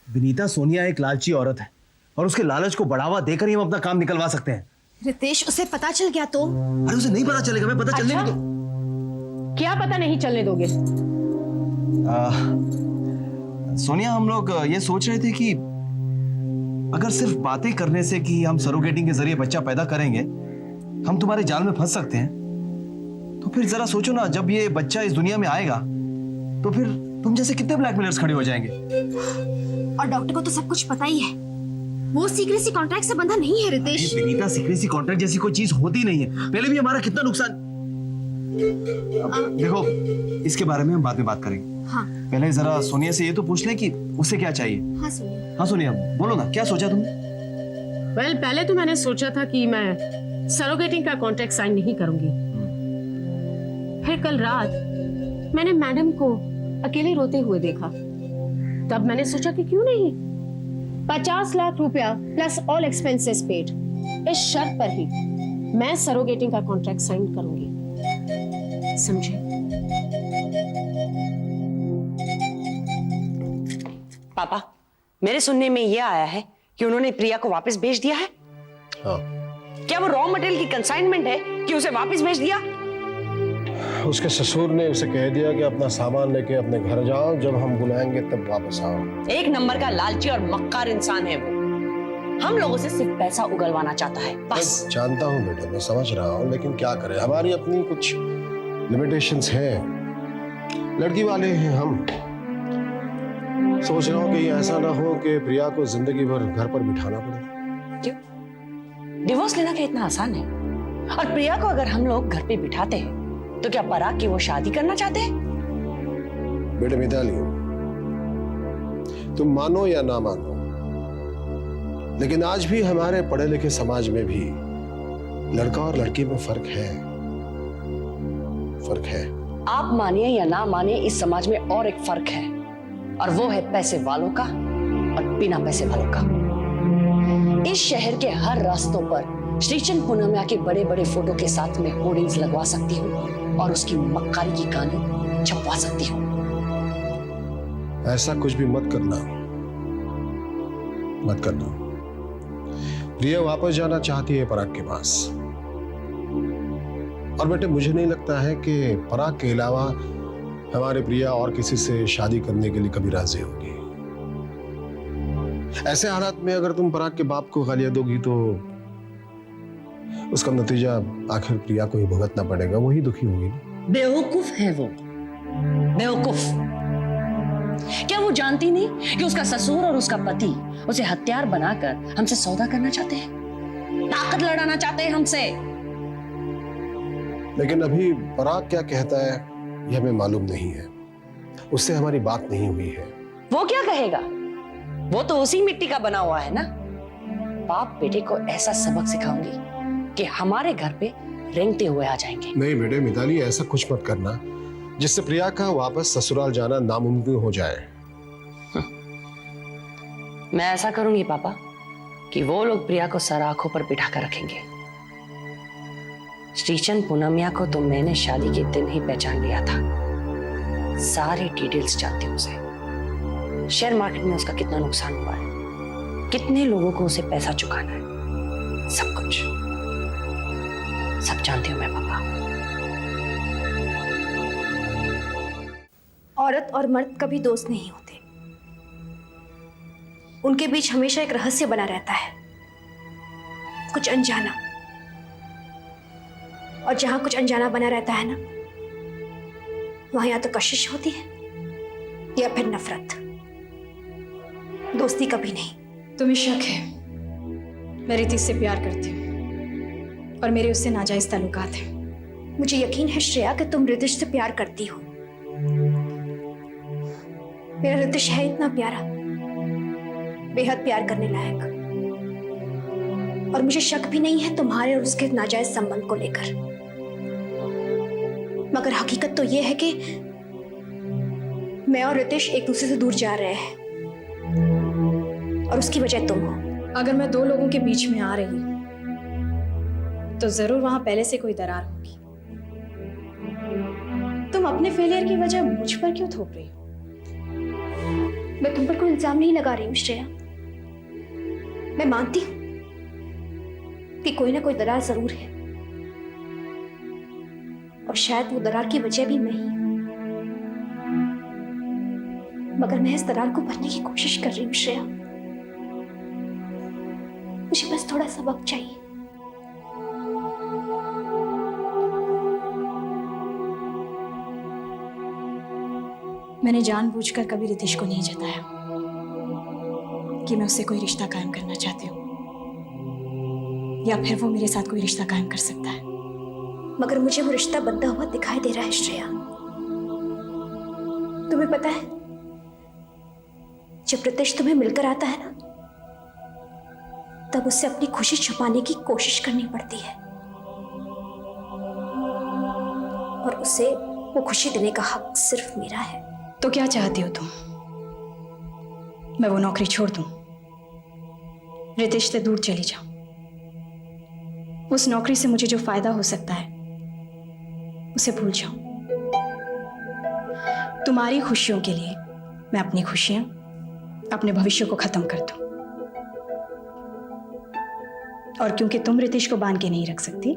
विनीता, सोनिया एक लालची औरत है और उसके लालच को बढ़ावा देकर ही हम अपना काम निकलवा सकते हैं। रितेश, उसे पता चल गया तो? अरे उसे नहीं पता चलेगा, मैं पता चलने भी दो। क्या पता नहीं चलने दोगे? सोनिया, हम लोग ये सोच रहे थे कि अगर सिर्फ बातें करने से कि हम सरोगेटिंग के जरिए बच्चा पैदा करेंगे हम तुम्हारे जाल में फंस सकते हैं, तो फिर जरा सोचो ना, जब ये बच्चा इस दुनिया में आएगा तो फिर तुम जैसे कितने ब्लैकमेलर्स खड़े हो जाएंगे। और डॉक्टर को तो सब कुछ पता ही है। वो सीक्रेसी कॉन्ट्रैक्ट से बंधा नहीं है रितेश। विनीता, सीक्रेसी कॉन्ट्रैक्ट जैसी कोई चीज होती नहीं है। पहले भी हमारा कितना नुकसान। देखो, इसके बारे में हम बाद में बात करेंगे। हाँ। पहले जरा सोनिया से ये तो पूछ लें कि उसे क्या चाहिए। हाँ सोनिया। हाँ सोनिया, बोलो ना, क्या सोचा तुमने? वेल, पहले तो मैंने सोचा था कि मैं सरोगेटिंग का कॉन्ट्रैक्ट साइन नहीं करूंगी। फिर कल रात मैंने मैडम को अकेले रोते हुए देखा, तब मैंने सोचा कि क्यों नहीं 50 लाख रुपया प्लस ऑल एक्सपेंसेस पेड, इस शर्त पर ही मैं सरोगेटिंग का कॉन्ट्रैक्ट साइन करूंगी। समझे? पापा, मेरे सुनने में यह आया है कि उन्होंने प्रिया को वापस भेज दिया है। हाँ। क्या वो रॉ मटेरियल की कंसाइनमेंट है कि उसे वापस भेज दिया? उसके ससुर ने उसे कह दिया कि अपना सामान लेके अपने घर जाओ, जब हम बुलाएंगे तब वापस आओ। एक नंबर का लालची और मक्कार इंसान है वो। हम लोगों से सिर्फ पैसा उगलवाना चाहता है, बस। मैं जानता हूँ बेटा, मैं समझ रहा हूँ, लेकिन क्या करें, हमारी अपनी कुछ लिमिटेशंस हैं। लड़की वाले हैं हम। सोच रहा हूँ कि ऐसा ना हो कि प्रिया को जिंदगी भर घर पर बिठाना पड़े। क्यों? डिवोर्स लेना क्या इतना आसान है? और प्रिया को अगर हम लोग घर पे बिठाते हैं तो क्या पराग की वो शादी करना चाहते हैं? बेटे मिताली, तुम मानो या ना मानो, लेकिन आज भी हमारे पढ़े लिखे समाज में भी लड़का और लड़की में फर्क है। फर्क है। आप मानिए या ना मानिए, इस समाज में और एक फर्क है, और वो है पैसे वालों का और बिना पैसे वालों का। इस शहर के हर रास्तों पर श्रीचंद पूनमिया के बड़े बड़े फोटो के साथ में होर्डिंग्स लगवा सकती हूँ और उसकी मक्कारी की कहानी छपवा सकती हूँ। ऐसा कुछ भी मत करना, मत करना। प्रिया वापस जाना चाहती है पराग के पास, और बेटे मुझे नहीं लगता है कि पराग के अलावा हमारे प्रिया और किसी से शादी करने के लिए कभी राजी होगी। ऐसे हालात में अगर तुम पराग के बाप को गालियां दोगी तो उसका नतीजा आखिर प्रिया को ही भुगतना पड़ेगा, वही दुखी होगी ना। बेवकूफ है वो, बेवकूफ। क्या वो जानती नहीं कि उसका ससुर और उसका पति उसे हथियार बनाकर हमसे सौदा करना चाहते हैं, ताकत लड़ाना चाहते हैं हमसे। लेकिन अभी पराग क्या कहता है यह हमें मालूम नहीं है, उससे हमारी बात नहीं हुई है। वो क्या कहेगा? वो तो उसी मिट्टी का बना हुआ है ना। बाप बेटे को ऐसा सबक सिखाऊंगी कि हमारे घर पे रेंगते हुए आ जाएंगे। नहीं बेटे मिताली, ऐसा कुछ मत करना जिससे प्रिया का वापस ससुराल जाना नामुमकिन हो जाए। मैं ऐसा करूंगी पापा कि वो लोग प्रिया को सर आंखों पर बिठा कर रखेंगे। श्रीचंद पूनमिया को तो मैंने शादी के दिन ही पहचान लिया था। सारे डिटेल्स जानती हूँ उसे। शेयर मार्केट में उसका कितना नुकसान हुआ है, कितने लोगों को उसे पैसा चुकाना है, सब कुछ सब जानती हूँ मैं पापा। औरत और मर्द कभी दोस्त नहीं होते, उनके बीच हमेशा एक रहस्य बना रहता है, कुछ अनजाना। और जहां कुछ अनजाना बना रहता है ना, वहां या तो कशिश होती है या फिर नफरत, दोस्ती कभी नहीं। तुम्हें शक है मैं रितिक से प्यार करती हूँ और मेरे उससे नाजायज ताल्लुकात हैं। मुझे यकीन है श्रेया कि तुम रितिश से प्यार करती हो। मेरा रितिश है इतना प्यारा, बेहद प्यार करने लायक, और मुझे शक भी नहीं है तुम्हारे और उसके नाजायज संबंध को लेकर। मगर हकीकत तो यह है कि मैं और रितिश एक दूसरे से दूर जा रहे हैं, और उसकी वजह तुम हो। अगर मैं दो लोगों के बीच में आ रही तो जरूर वहां पहले से कोई दरार होगी। तुम अपने फेलियर की वजह मुझ पर क्यों थोप रही हो? मैं तुम पर कोई इल्जाम नहीं लगा रही हूँ श्रेया। मैं मानती हूँ कि कोई ना कोई दरार जरूर है, और शायद वो दरार की वजह भी मैं ही हूं। मगर मैं इस दरार को भरने की कोशिश कर रही हूँ श्रेया। मुझे बस थोड़ा सा वक्त चाहिए। मैंने जानबूझकर कभी रितेश को नहीं जताया कि मैं उससे कोई रिश्ता कायम करना चाहती हूँ, या फिर वो मेरे साथ कोई रिश्ता कायम कर सकता है। मगर मुझे वो रिश्ता बनता हुआ दिखाई दे रहा है श्रेया। तुम्हें पता है, जब रितेश तुम्हें मिलकर आता है ना, तब उसे अपनी खुशी छुपाने की कोशिश करनी पड़ती है, और उसे वो खुशी देने का हक सिर्फ मेरा है। तो क्या चाहती हो तुम? मैं वो नौकरी छोड़ दूं, रितेश से दूर चली जाऊं? उस नौकरी से मुझे जो फायदा हो सकता है उसे भूल जाऊं? तुम्हारी खुशियों के लिए मैं अपनी खुशियां, अपने भविष्य को खत्म कर दूं? और क्योंकि तुम रितेश को बांध के नहीं रख सकती,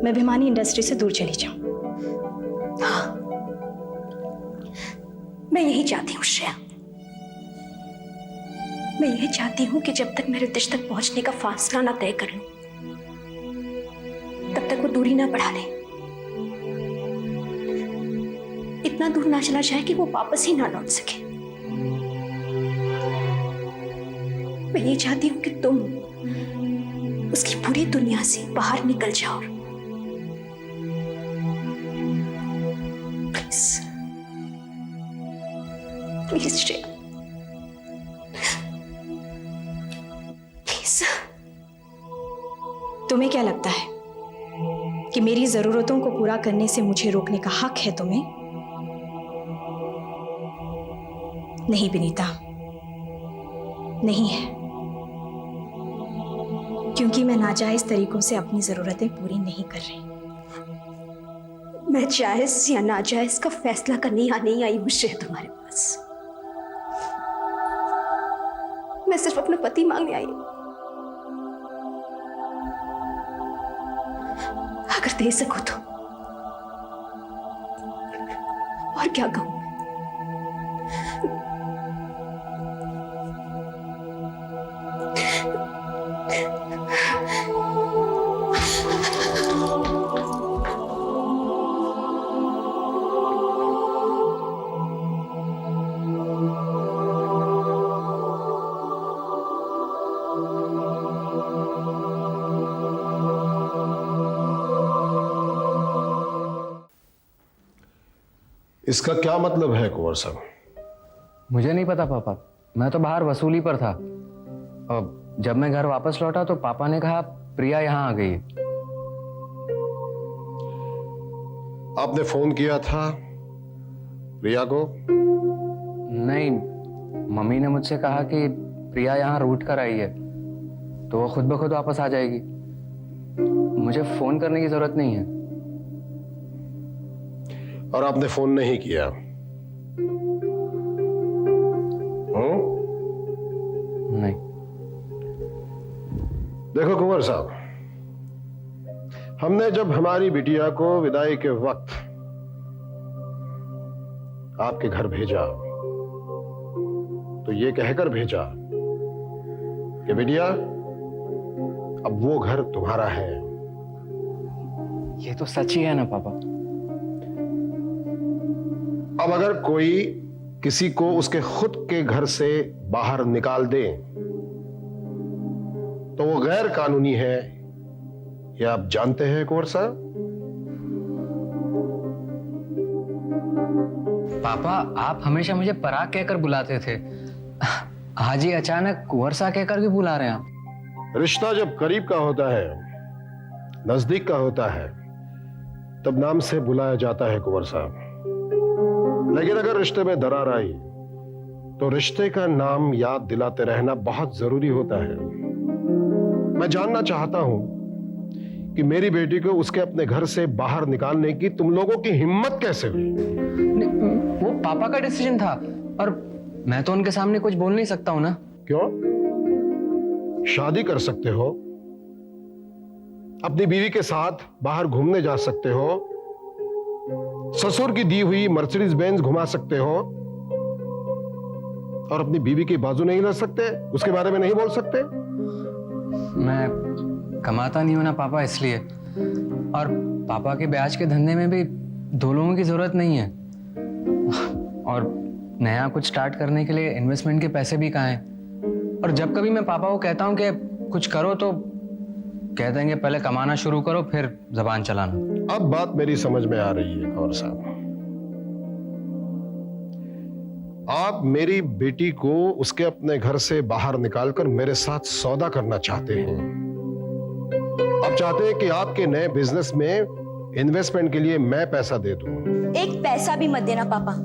मैं भिमानी इंडस्ट्री से दूर चली जाऊं। हाँ, मैं यही चाहती हूँ श्रेया। मैं यही चाहती हूँ कि जब तक मैं रितेश तक पहुंचने का फासला ना तय कर लूं, तब तक वो दूरी ना बढ़ा ले। इतना दूर ना चला जाए कि वो वापस ही ना लौट सके। मैं ये चाहती हूँ कि तुम उसकी पूरी दुनिया से बाहर निकल जाओ। Please please Shreya, please. तुम्हें क्या लगता है कि मेरी जरूरतों को पूरा करने से मुझे रोकने का हक है तुम्हें? नहीं विनीता, नहीं है। क्योंकि मैं नाजायज तरीकों से अपनी जरूरतें पूरी नहीं कर रही। मैं जायज या नाजायज का फैसला करने यहाँ नहीं आई हूँ श्रेया तुम्हारे पास। मैं सिर्फ अपना पति मांगने आई हूँ। अगर दे सको तो। और क्या कहूं? इसका क्या मतलब है कुंवर साहब? मुझे नहीं पता पापा, मैं तो बाहर वसूली पर था। और जब मैं घर वापस लौटा तो पापा ने कहा प्रिया यहाँ आ गई। आपने फोन किया था प्रिया को? नहीं, मम्मी ने मुझसे कहा कि प्रिया यहाँ रूठ कर आई है तो वो खुद ब खुद वापस आ जाएगी, मुझे फोन करने की जरूरत नहीं है। और आपने फोन नहीं किया? नहीं। देखो कुंवर साहब, हमने जब हमारी बिटिया को विदाई के वक्त आपके घर भेजा तो ये कहकर भेजा कि बिटिया अब वो घर तुम्हारा है। ये तो सच ही है ना पापा? अब अगर कोई किसी को उसके खुद के घर से बाहर निकाल दे तो वो गैर कानूनी है, ये आप जानते हैं कुंवर साहब? पापा, आप हमेशा मुझे पराग कहकर बुलाते थे, आज ही अचानक कुंवर सा कहकर भी बुला रहे हैं आप। रिश्ता जब करीब का होता है, नजदीक का होता है, तब नाम से बुलाया जाता है कुंवर साहब। लेकिन अगर रिश्ते में दरार आई तो रिश्ते का नाम याद दिलाते रहना बहुत जरूरी होता है। मैं जानना चाहता हूं कि मेरी बेटी को उसके अपने घर से बाहर निकालने की तुम लोगों की हिम्मत कैसे हुई? वो पापा का डिसीजन था और मैं तो उनके सामने कुछ बोल नहीं सकता हूं ना। क्यों? शादी कर सकते हो, अपनी बीवी के साथ बाहर घूमने जा सकते हो, ससुर की दी हुई मर्सिडीज बेंज घुमा सकते हो, और अपनी बीवी की बाजू नहीं लड़ सकते, उसके बारे में नहीं बोल सकते। मैं कमाता नहीं हूं ना पापा, इसलिए। और पापा के ब्याज के धंधे में भी 2 लोगों की जरूरत नहीं है। और नया कुछ स्टार्ट करने के लिए इन्वेस्टमेंट के पैसे भी कहाँ हैं। और जब कभी मैं पापा को कहता हूँ कि कुछ करो तो कह देंगे पहले कमाना शुरू करो फिर जबान चलाना। अब बात मेरी समझ में आ रही है कंवर साहब। आप मेरी बेटी को उसके अपने घर से बाहर निकालकर मेरे साथ सौदा करना चाहते हैं। आप चाहते हैं कि आपके नए बिजनेस में इन्वेस्टमेंट के लिए मैं पैसा दे दूं। एक पैसा भी मत देना पापा।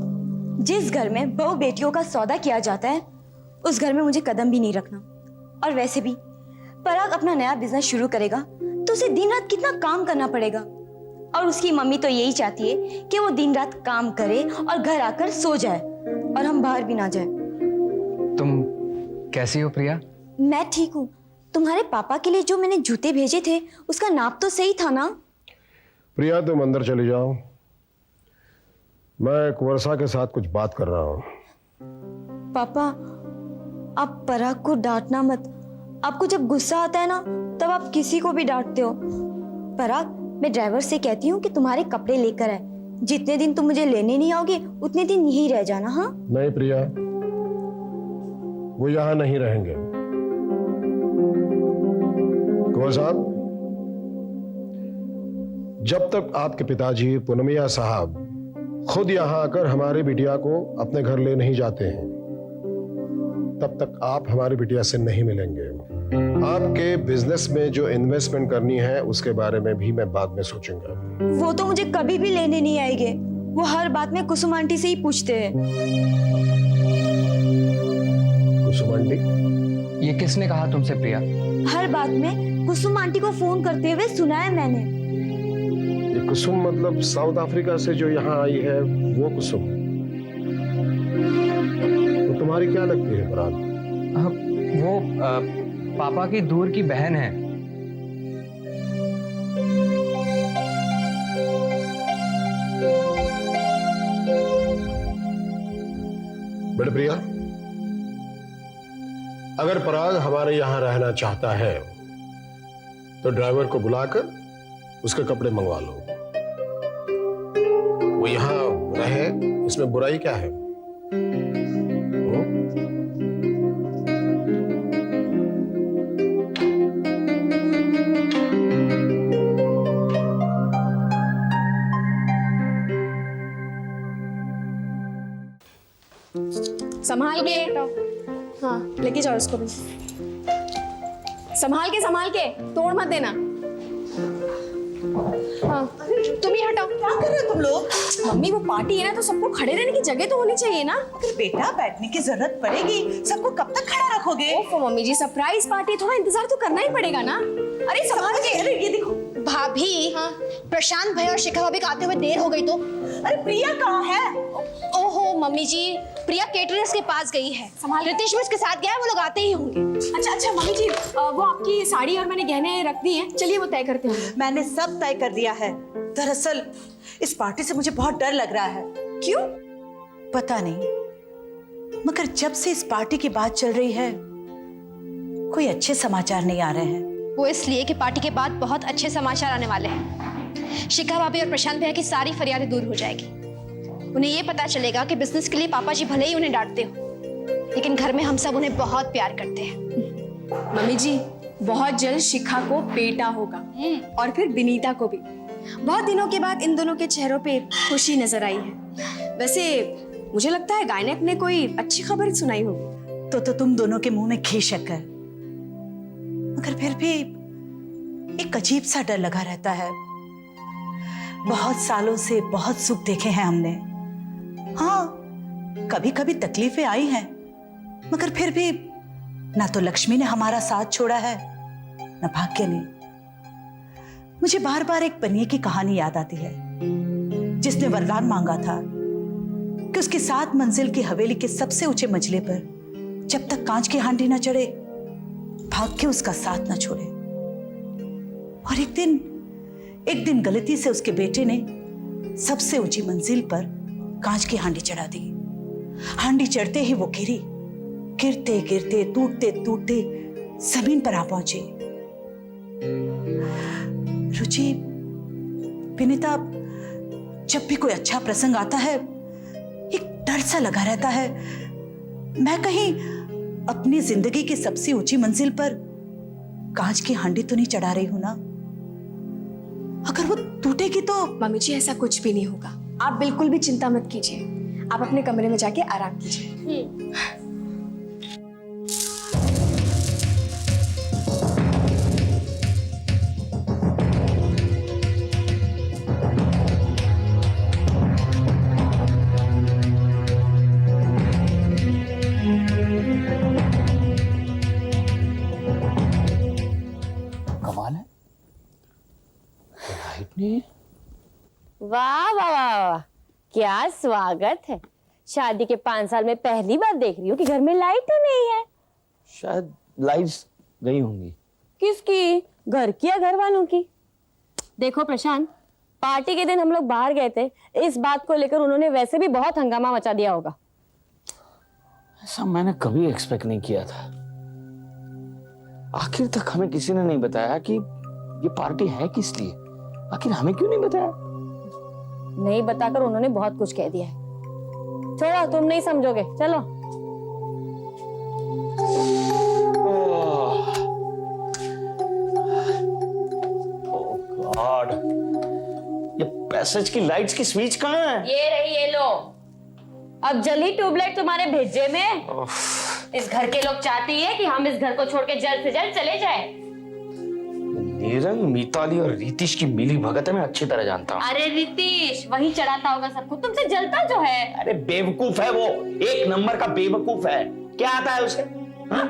जिस घर में बहू बेटियों का सौदा किया जाता है उस घर में मुझे कदम भी नहीं रखना। और वैसे भी पराग अपना नया बिजनेस शुरू करेगा तो उसे दिन रात कितना काम करना पड़ेगा। और उसकी मम्मी तो यही चाहती है कि वो दिन रात काम करे और घर आकर सो जाए और हम बाहर भी ना जाए। तुम कैसी हो प्रिया? मैं ठीक हूँ। तुम्हारे पापा के लिए जो मैंने जूते भेजे थे उसका नाप तो सही था ना? प्रिया तुम अंदर चली जाओ, मैं कुंवर के साथ कुछ बात कर रहा हूं। पापा आप पराग को डांटना मत। आपको जब गुस्सा आता है ना तब आप किसी को भी डांटते हो। पराग मैं ड्राइवर से कहती हूँ कि तुम्हारे कपड़े लेकर आए। जितने दिन तुम मुझे लेने नहीं आओगे उतने दिन यहीं रह जाना। हाँ? नहीं प्रिया, वो यहां नहीं रहेंगे। कुंवर साहब, जब तक आपके पिताजी पूनमिया साहब खुद यहां आकर हमारी बिटिया को अपने घर ले नहीं जाते हैं तब तक आप हमारी बिटिया से नहीं मिलेंगे। आपके बिजनेस में जो इन्वेस्टमेंट करनी है उसके बारे में भी मैं बाद में सोचूंगा। वो तो मुझे कभी भी लेने नहीं आएंगे। वो हर बात में कुसुम आंटी से ही पूछते हैं। कुसुम आंटी? ये किसने कहा तुमसे प्रिया? हर बात में कुसुम आंटी को फोन करते हुए सुना है मैंने। ये कुसुम मतलब साउथ अफ्रीका से जो यहाँ आई है वो कुसुम? तो तुम्हारी क्या लगती है पराग? वो पापा की दूर की बहन है। बड़े प्रिया, अगर पराग हमारे यहां रहना चाहता है तो ड्राइवर को बुलाकर उसके कपड़े मंगवा लो। वो यहां रहे, इसमें बुराई क्या है? संभाल के। हाँ लेके जाओ इसको भी। संभाल के तोड़ मत देना। हाँ तुम ही हटाओ। क्या कर रहे हो तुम लोग? मम्मी वो पार्टी है ना तो सबको खड़े रहने की जगह तो होनी चाहिए ना। अगर बेटा बैठने की जरूरत पड़ेगी सबको कब तक खड़ा रखोगे? ओफो मम्मी जी, सरप्राइज पार्टी, थोड़ा इंतजार तो करना ही पड़ेगा ना। अरे संभाल के। अरे ये देखो। भाभी, हाँ प्रशांत भाई और शिखा भाभी को आते हुए देर हो गई तो। अरे प्रिया कहाँ है? ओहो मम्मी जी, प्रिया केटरर्स के पास गई है। रितेश भी उसके साथ गया है, वो लोग आते ही होंगे। अच्छा मम्मी जी, वो आपकी साड़ी और मैंने गहने रख दी हैं, चलिए वो तय करते हैं। मैंने सब तय कर दिया है। दरअसल इस पार्टी से मुझे बहुत डर लग रहा है। क्यों? पता नहीं, मगर जब से इस पार्टी की बात चल रही है कोई अच्छे समाचार नहीं आ रहे हैं। वो इसलिए कि पार्टी के बाद बहुत अच्छे समाचार आने वाले हैं। शिखा भाभी और प्रशांत भैया की सारी फरियादें दूर हो जाएगी। उन्हें ये पता चलेगा कि बिजनेस के लिए पापा जी भले ही उन्हें डांटते हो लेकिन घर में हम सब उन्हें बहुत प्यार करते हैं। मम्मी जी बहुत जल्द शिखा को बेटा होगा और फिर विनीता को भी। बहुत दिनों के बाद इन दोनों के चेहरों पे खुशी नजर आई है। वैसे मुझे लगता है गायनेक ने कोई अच्छी खबर सुनाई होगी। तो तुम दोनों के मुंह में घी शक्कर, मगर फिर भी एक अजीब सा डर लगा रहता है। बहुत सालों से बहुत सुख देखे हैं हमने। हाँ कभी कभी तकलीफें आई हैं, मगर फिर भी ना तो लक्ष्मी ने हमारा साथ छोड़ा है न भाग्य ने। मुझे बार बार एक पनिये की कहानी याद आती है जिसने वरदान मांगा था कि उसकी 7 मंजिल की हवेली के सबसे ऊंचे मंजिले पर जब तक कांच की हांडी ना चढ़े भाग्य उसका साथ ना छोड़े। और एक दिन गलती से उसके बेटे ने सबसे ऊंची मंजिल पर कांच की हांडी चढ़ा दी। हांडी चढ़ते ही वो गिरते गिरते टूटते टूटते जमीन पर आ पहुंचे। रुचि, विनीता, जब भी कोई अच्छा प्रसंग आता है एक डर सा लगा रहता है। मैं कहीं अपनी जिंदगी की सबसे ऊंची मंजिल पर कांच की हांडी तो नहीं चढ़ा रही हूं ना? अगर वो टूटेगी तो। मम्मी जी ऐसा कुछ भी नहीं होगा, आप बिल्कुल भी चिंता मत कीजिए। आप अपने कमरे में जाके आराम कीजिए। कमाल है, लाइट नहीं। वाह वाह वाह वाह, क्या स्वागत है। शादी के 5 साल में पहली बार देख रही हूँ कि घर में लाइट ही नहीं है। शायद लाइट्स गई होंगी। किसकी? घर की या घर वालों की? देखो प्रशांत, पार्टी के दिन हम लोग बाहर गए थे, इस बात को लेकर उन्होंने वैसे भी बहुत हंगामा मचा दिया होगा। ऐसा मैंने कभी एक्सपेक्ट नहीं किया था। आखिर तक हमें किसी ने नहीं बताया कि ये पार्टी है किस लिए। आखिर हमें क्यों नहीं बताया? नहीं बताकर उन्होंने बहुत कुछ कह दिया है। छोड़ो, तुम नहीं समझोगे, चलो। गॉड, ये पैसेज की लाइट्स की स्विच कहाँ है? ये रही, ये लो। अब जली ट्यूबलाइट तुम्हारे भेजे में। इस घर के लोग चाहते हैं कि हम इस घर को छोड़ के जल्द से जल्द चले जाएं। नीरंग, मिताली और रितिश की मिली भगत है, मैं अच्छी तरह जानता हूँ। अरे रितिश वही चढ़ाता होगा सबको, तुमसे जलता जो है। अरे बेवकूफ है वो, 1 नंबर का बेवकूफ है। क्या आता है उसे? हाँ?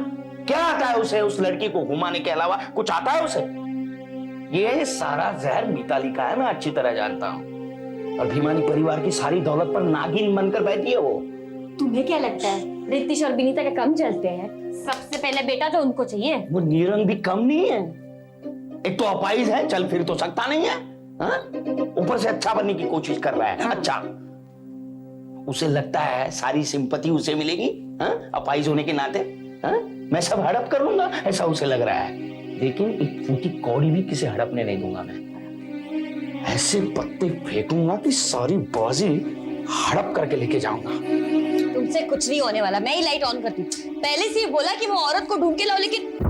क्या आता है उसे? उस लड़की को घुमाने के अलावा कुछ आता है उसे? ये सारा जहर मिताली का है, मैं अच्छी तरह जानता हूँ। और भीमानी परिवार की सारी दौलत पर नागिन बनकर बैठी है वो। तुम्हें क्या लगता है रितिश और विनीता के कम जलते हैं? सबसे पहले बेटा तो उनको चाहिए। वो नीरंग भी कम नहीं है। एक तो अपाइज है, चल फिर तो सकता नहीं है, हाँ? ऊपर से अच्छा बनने की कोशिश कर रहा है। अच्छा, उसे लगता है सारी सिंपैथी उसे मिलेगी, हाँ? अपाइज होने के नाते, हाँ? मैं सब हड़प कर लूंगा, ऐसा उसे लग रहा है। लेकिन एक फूटी कौड़ी भी किसे हड़पने नहीं दूंगा मैं। ऐसे पत्ते फेंकूंगा कि सारी बाजी हड़प करके लेके जाऊंगा। तुमसे कुछ नहीं होने वाला। मैं ही लाइट ऑन करती हूँ। पहले से ही बोला कि वो औरत को ढूंढ के लाओ, लेकिन